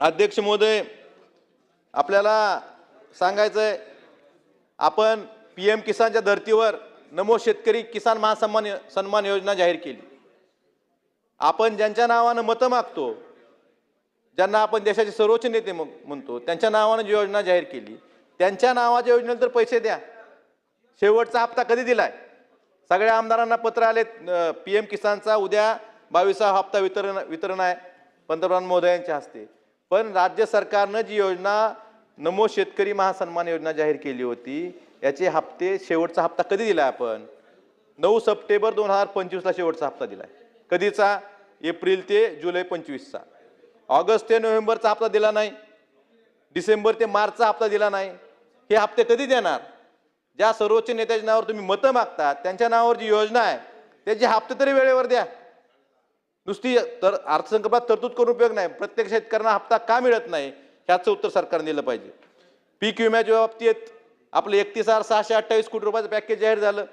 अध्यक्ष महोदय, आपल्याला सांगायचं आहे, आपण PM किसानच्या धर्तीवर नमो शेतकरी किसान सन्मान योजना जाहीर केली। आपण ज्यांच्या नावानं मतं मागतो, ज्यांना आपण देशाचे सर्वोच्च नेते म्हणतो, त्यांच्या नावानं जी योजना जाहीर केली, त्यांच्या नावाच्या योजनेला तर पैसे द्या। शेवटचा हप्ता कधी दिलाय? सगळ्या आमदारांना पत्र आले, PM किसानचा उद्या 22वा हप्ता वितरण आहे पंतप्रधान महोदयांच्या हस्ते। पण राज्य सरकारनं जी योजना नमो शेतकरी महासन्मान योजना जाहीर केली होती, याचे हप्ते शेवटचा हप्ता कधी दिलाय? आपण 9 सप्टेंबर 2025 ला शेवटचा हप्ता दिलाय। कधीचा? एप्रिल ते जुलै 25चा। ऑगस्ट ते नोव्हेंबरचा हप्ता दिला नाही, डिसेंबर ते मार्चचा हप्ता दिला नाही। हे हप्ते कधी देणार? ज्या सर्वोच्च नेत्याच्या नावावर तुम्ही मतं मागतात, त्यांच्या नावावर जी योजना आहे त्याचे हप्ते तरी वेळेवर द्या। नुसती तर अर्थसंकल्पात तरतूद करून उपयोग नाही। प्रत्येक शेतकऱ्यांना हप्ता का मिळत नाही, ह्याचं उत्तर सरकारने दिलं पाहिजे। पीक विम्याच्या बाबतीत आपलं 31,628 कोटी रुपयाचं पॅकेज जाहीर झालं।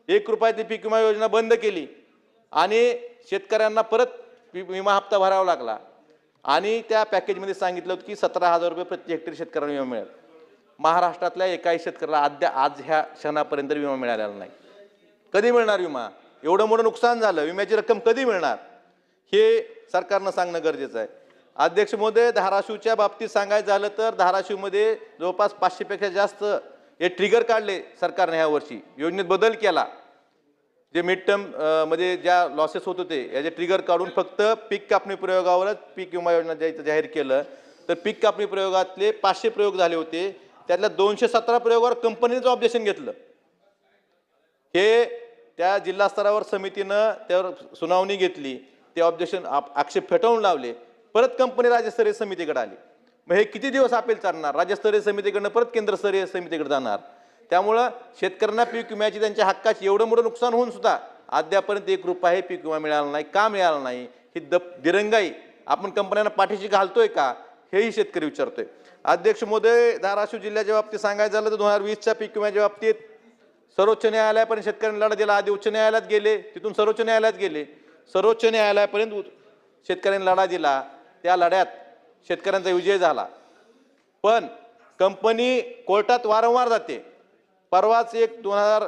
1 रुपयाची पीक विमा योजना बंद केली आणि शेतकऱ्यांना परत विमा हप्ता भरावा लागला। आणि त्या पॅकेजमध्ये सांगितलं होतं की 17,000 रुपये प्रति हेक्टर शेतकऱ्यांना विमा मिळेल। महाराष्ट्रातल्या एकाही शेतकऱ्याला आज ह्या क्षणापर्यंत विमा मिळालेला नाही। कधी मिळणार विमा? एवढं मोठं नुकसान झालं, विम्याची रक्कम कधी मिळणार हे सरकारनं सांगणं गरजेचं आहे। अध्यक्ष महोदय, धाराशिवच्या बाबतीत सांगायचं झालं तर धाराशिवमध्ये जवळपास 500 पेक्षा जास्त हे ट्रिगर काढले सरकारने। ह्या वर्षी योजनेत बदल केला। जे मिड टर्म मध्ये ज्या लॉसेस होत होते याचे ट्रिगर काढून फक्त पीक कापणी प्रयोगावरच पीक विमा योजना जाहीर केलं। तर पीक कापणी प्रयोगातले 500 प्रयोग झाले होते, त्यातल्या 217 प्रयोगावर कंपनीचं ऑब्जेक्शन घेतलं। हे त्या जिल्हा स्तरावर समितीनं त्यावर सुनावणी घेतली, ते ऑब्जेक्शन आक्षेप फेटाळून लावले। परत कंपनी राज्यस्तरीय समितीकडे आली। मग हे किती दिवस अपील चालणार? राज्यस्तरीय समितीकडनं परत केंद्रस्तरीय समितीकडे जाणार। त्यामुळं शेतकऱ्यांना पीक विम्याची त्यांच्या हक्काची एवढं मोठं नुकसान होऊन सुद्धा अद्यापर्यंत 1 रुपया पीक विमा मिळाला नाही। का मिळाला नाही? ही दिरंगाई आपण कंपन्यांना पाठीशी घालतोय का, हेही शेतकरी विचारतोय। अध्यक्ष महोदय, धाराशिव जिल्ह्याच्या बाबतीत सांगायचं झालं तर 2020च्या पीक विम्याच्या बाबतीत सर्वोच्च न्यायालयापर्यंत शेतकऱ्यांनी लढा दिला। आधी उच्च न्यायालयात गेले, तिथून सर्वोच्च न्यायालयात गेले, सर्वोच्च न्यायालयापर्यंत शेतकऱ्यांनी लढा दिला। त्या लढ्यात शेतकऱ्यांचा विजय झाला। पण कंपनी कोर्टात वारंवार जाते। परवाच 2000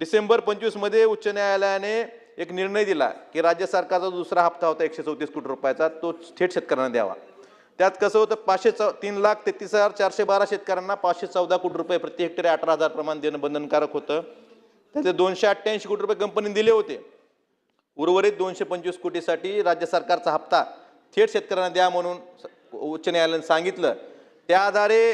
डिसेंबर 25 मध्ये उच्च न्यायालयाने एक निर्णय दिला की राज्य सरकारचा दुसरा हप्ता होता 134 कोटी रुपयाचा, तो थेट शेतकऱ्यांना द्यावा। त्यात कसं होतं, 3,33,412 शेतकऱ्यांना 514 कोटी रुपये प्रति हेक्टरी 18,000 प्रमाण देणं बंधनकारक होतं। त्याचे 288 कोटी रुपये कंपनीने दिले होते। उर्वरित 225 कोटीसाठी राज्य सरकारचा हप्ता थेट शेतकऱ्यांना द्या म्हणून उच्च न्यायालयाने सांगितलं। त्या आधारे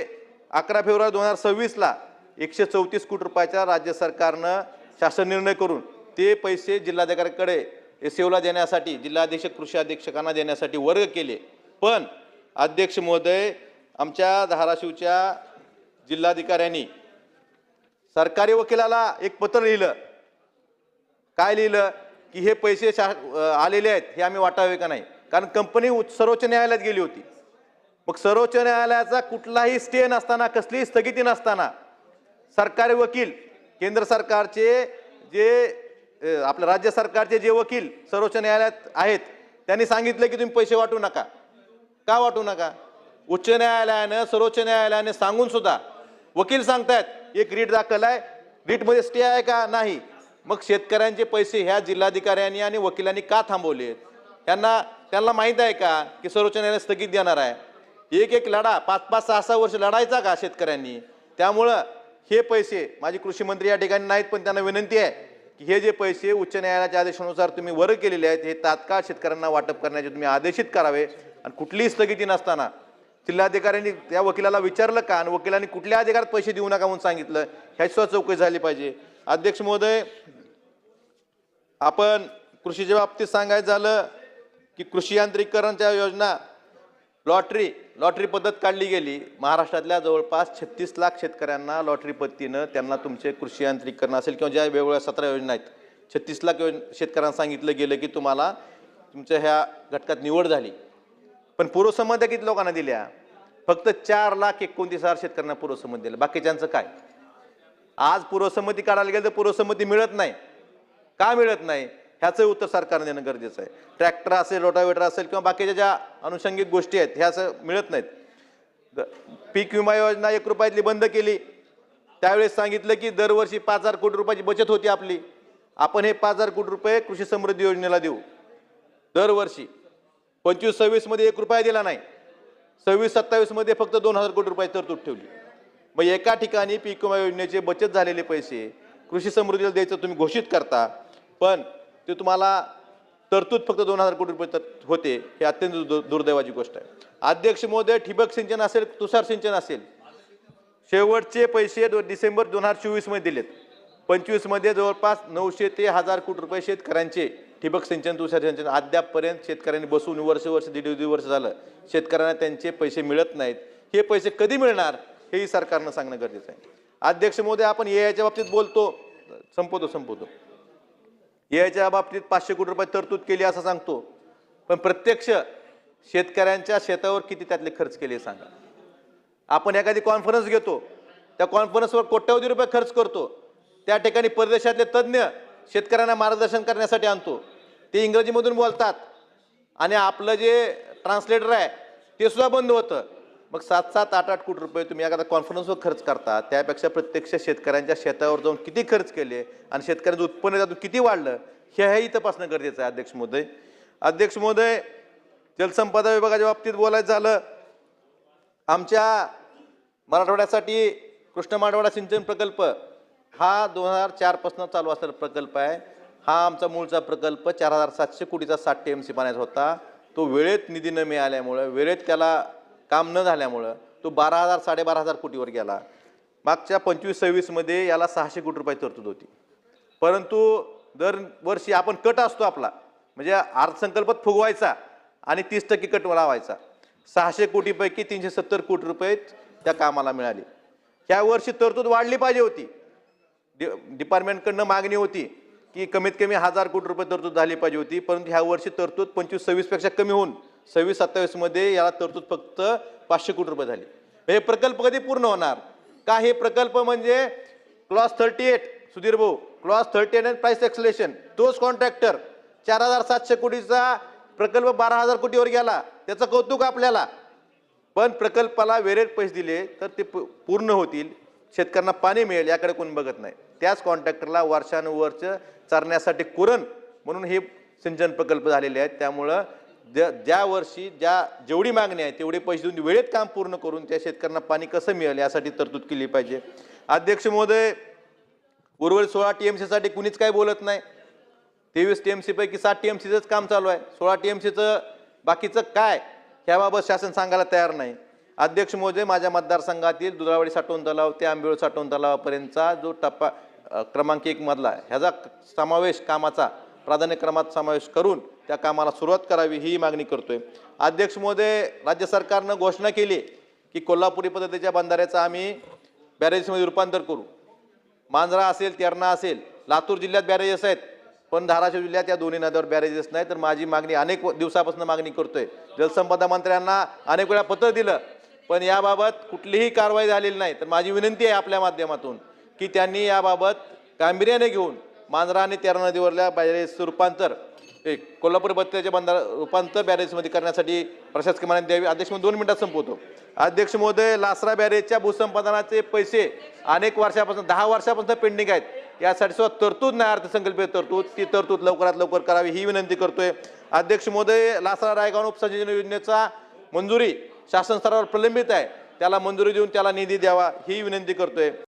11 फेब्रुवारी 2026 ला 134 कोटी रुपयाचा राज्य सरकारनं शासन निर्णय करून ते पैसे जिल्हाधिकाऱ्यांकडे SAO ला देण्यासाठी, जिल्हाधीक्षक कृषी अधीक्षकांना देण्यासाठी वर्ग केले। पण अध्यक्ष महोदय, आमच्या धाराशिवच्या जिल्हाधिकाऱ्यांनी सरकारी वकिलाला एक पत्र लिहिलं। काय लिहिलं? की हे पैसे आलेले आहेत, हे आम्ही वाटावे का नाही? कारण कंपनी सर्वोच्च न्यायालयात गेली होती। मग सर्वोच्च न्यायालयाचा कुठलाही स्टे नसताना, कसलीही स्थगिती नसताना सरकारी वकील, केंद्र सरकारचे जे आपल्या राज्य सरकारचे जे वकील सर्वोच्च न्यायालयात आहेत, त्यांनी सांगितलं की तुम्ही पैसे वाटू नका। का वाटू नका? उच्च न्यायालयानं, सर्वोच्च न्यायालयाने सांगून सुद्धा वकील सांगतायत एक रीट दाखल आहे, रीटमध्ये स्टे आहे का? नाही। मग शेतकऱ्यांचे पैसे ह्या जिल्हाधिकाऱ्यांनी आणि वकिलांनी का थांबवले? त्यांना माहित आहे का की सर्वोच्च न्यायालय स्थगित देणार आहे? एक लढा 5-5, 6-6 वर्ष लढायचा का शेतकऱ्यांनी? त्यामुळं हे पैसे, माझे कृषी मंत्री या ठिकाणी नाहीत, पण त्यांना विनंती आहे की हे जे पैसे उच्च न्यायालयाच्या आदेशानुसार तुम्ही वर्ग केलेले आहेत, हे तात्काळ शेतकऱ्यांना वाटप करण्याचे तुम्ही आदेशित करावे। आणि कुठलीही स्थगिती नसताना जिल्हाधिकाऱ्यांनी त्या वकिलाला विचारलं का, आणि वकिलांनी कुठल्या अधिकारात पैसे देऊ नका म्हणून सांगितलं, ह्याची सुद्धा चौकशी झाली पाहिजे। अध्यक्ष महोदय, आपण कृषीच्या बाबतीत सांगायचं झालं की कृषी यांत्रिकीकरणच्या योजना लॉटरी पद्धत काढली गेली। महाराष्ट्रातल्या जवळपास 36 लाख शेतकऱ्यांना लॉटरी पद्धतीनं त्यांना तुमचे कृषी यांत्रिकीकरण असेल किंवा ज्या वेगवेगळ्या 17 योजना आहेत, 36 लाख शेतकऱ्यांना सांगितलं गेलं की तुम्हाला तुमच्या ह्या घटकात निवड झाली। पण पूर्वसंमत्या किती लोकांना दिल्या? फक्त 4,29,000 शेतकऱ्यांना पूर्वसंमती दिलं। बाकीच्यांचं काय? आज पूर्वसंमती काढायला गेलं तर पूर्वसंमती मिळत नाही। का मिळत नाही? ह्याचं उत्तर सरकारने देणं गरजेचं आहे. ट्रॅक्टर असेल, रोटावेटर असेल किंवा बाकीच्या ज्या अनुषंगिक गोष्टी आहेत ह्या असं मिळत नाहीत. पीक विमा योजना 1 रुपयातली बंद केली. त्यावेळेस सांगितलं की दरवर्षी 5,000 कोटी रुपयाची बचत होती आपली. आपण हे 5,000 कोटी रुपये कृषी समृद्धी योजनेला देऊ दरवर्षी. 25-26 मध्ये 1 रुपया दिला नाही. 26-27 मध्ये फक्त 2,000 कोटी रुपये तरतूद ठेवली. मग एका ठिकाणी पीक विमा योजनेचे बचत झालेले पैसे कृषी समृद्धीला द्यायचं तुम्ही घोषित करता, पण ते तुम्हाला तरतूद फक्त 2,000 कोटी रुपये होते. हे अत्यंत दुर्दैवाची गोष्ट आहे. अध्यक्ष महोदय, ठिबक सिंचन असेल, तुषार सिंचन असेल, शेवटचे पैसे डिसेंबर 2024 मध्ये दिलेत. 25 मध्ये जवळपास 900 ते 1,000 कोटी रुपये शेतकऱ्यांचे ठिबक सिंचन, तुषार सिंचन अद्यापपर्यंत शेतकऱ्यांनी बसून वर्ष दीड वर्ष झालं शेतकऱ्यांना त्यांचे पैसे मिळत नाहीत. हे पैसे कधी मिळणार हेही सरकारनं सांगणं गरजेचं आहे. अध्यक्ष महोदय, आपण एआयच्या बाबतीत बोलतो, संपवतो. एआयच्या बाबतीत 500 कोटी रुपये तरतूद केली असं सांगतो, पण प्रत्यक्ष शेतकऱ्यांच्या शेतावर किती त्यातले खर्च केले सांगा. आपण एखादी कॉन्फरन्स घेतो, त्या कॉन्फरन्सवर कोट्यवधी रुपये खर्च करतो. त्या ठिकाणी परदेशातले तज्ज्ञ शेतकऱ्यांना मार्गदर्शन करण्यासाठी आणतो. ते इंग्रजीमधून बोलतात आणि आपलं जे ट्रान्सलेटर आहे ते सुद्धा बंद होतं. मग 7-7, 8-8 कोटी रुपये तुम्ही एखाद्या कॉन्फरन्सवर खर्च करता, त्यापेक्षा प्रत्यक्ष शेतकऱ्यांच्या शेतावर जाऊन किती खर्च केले आणि शेतकऱ्यांचं उत्पन्न त्यातून किती वाढलं हेही तपासणं गरजेचं आहे. अध्यक्ष महोदय, जलसंपदा विभागाच्या बाबतीत बोलायचं झालं, आमच्या मराठवाड्यासाठी कृष्ण मराठवाडा सिंचन प्रकल्प हा 2004 पासून चालू असलेला प्रकल्प आहे. हा आमचा मूळचा प्रकल्प 4,700 कोटीचा 60 TMC पाण्याचा होता. तो वेळेत निधी न मिळाल्यामुळं, वेळेत त्याला काम न झाल्यामुळं तो 12,000-12,500 कोटीवर गेला. मागच्या 25-26 मध्ये याला 600 कोटी रुपये तरतूद होती. परंतु दरवर्षी आपण कट असतो आपला, म्हणजे अर्थसंकल्पात फुगवायचा आणि 30% कट लावायचा. 600 कोटीपैकी 370 कोटी रुपये त्या कामाला मिळाले. ह्या वर्षी तरतूद वाढली पाहिजे होती. डिपार्टमेंटकडनं मागणी होती की कमीत कमी 1,000 कोटी रुपये तरतूद झाली पाहिजे होती, परंतु ह्या वर्षी तरतूद 25-26 पेक्षा कमी होऊन 26-27 मध्ये याला तरतूद फक्त 500 कोटी रुपये झाली. हे प्रकल्प कधी पूर्ण होणार का? हे प्रकल्प म्हणजे क्लॉज 38, सुधीर भाऊ, क्लॉज 38 आणि प्राइस एक्सलेशन, तोच कॉन्ट्रॅक्टर 4,700 कोटीचा प्रकल्प 12,000 कोटीवर गेला. त्याचं कौतुक आपल्याला, पण प्रकल्पाला वेळेत पैसे दिले तर ते पूर्ण होतील, शेतकऱ्यांना पाणी मिळेल याकडे कोणी बघत नाही. त्याच कॉन्ट्रॅक्टरला वर्षानुवर्ष चारण्यासाठी कुरण म्हणून हे सिंचन प्रकल्प झालेले आहेत. त्यामुळं ज्या वर्षी जेवढी मागणी आहे तेवढे पैसे देऊन वेळेत काम पूर्ण करून त्या शेतकऱ्यांना पाणी कसं मिळेल यासाठी तरतूद केली पाहिजे. अध्यक्ष महोदय, उर्वरित 16 TMC साठी कुणीच काही बोलत नाही. 23 TMC पैकी 7 TMCचंच काम चालू आहे. 16 TMCचं बाकीचं काय ह्याबाबत शासन सांगायला तयार नाही. अध्यक्ष महोदय, माझ्या मतदारसंघातील दुधाळवाडी साठवण तलाव ते आंबेवळ साठवण तलावापर्यंतचा जो टप्पा क्रमांक 1 मधला ह्याचा समावेश, कामाचा प्राधान्यक्रमात समावेश करून त्या कामाला सुरुवात करावी ही मागणी करतोय. अध्यक्ष महोदय, राज्य सरकारनं घोषणा केली की कोल्हापुरी पद्धतीच्या बंधाऱ्याचं आम्ही बॅरेजेसमध्ये रूपांतर करू. मांजरा असेल, तेरणा असेल, लातूर जिल्ह्यात बॅरेजेस आहेत, पण धाराशिव जिल्ह्यात या दोन्ही नद्यावर बॅरेजेस नाही. तर माझी मागणी अनेक दिवसापासून मागणी करतोय. जलसंपदा मंत्र्यांना अनेक वेळा पत्र दिलं, पण याबाबत कुठलीही कारवाई झालेली नाही. तर माझी विनंती आहे आपल्या माध्यमातून की त्यांनी याबाबत गांभीर्याने घेऊन मांजरा आणि तेरणा नदीवरल्या बॅरेजचं रूपांतर कोल्हापूर बत्तीच्या बंधारा रूपांतर बॅरेजमध्ये करण्यासाठी प्रशासकीय मान्यता द्यावी. अध्यक्ष महोदय, 2 मिनिटात संपवतो. अध्यक्ष महोदय, लासरा बॅरेजच्या भूसंपादनाचे पैसे अनेक वर्षापासून 10 वर्षापासून पेंडिंग आहेत. यासाठी सुद्धा तरतूद नाही, अर्थसंकल्पीय तरतूद, ती तरतूद लवकरात लवकर करावी ही विनंती करतोय. अध्यक्ष महोदय, लासरा रायगाव उपसिंचन योजनेचा मंजुरी शासन स्तरावर प्रलंबित आहे, त्याला मंजुरी देऊन त्याला निधी द्यावा ही विनंती करतोय.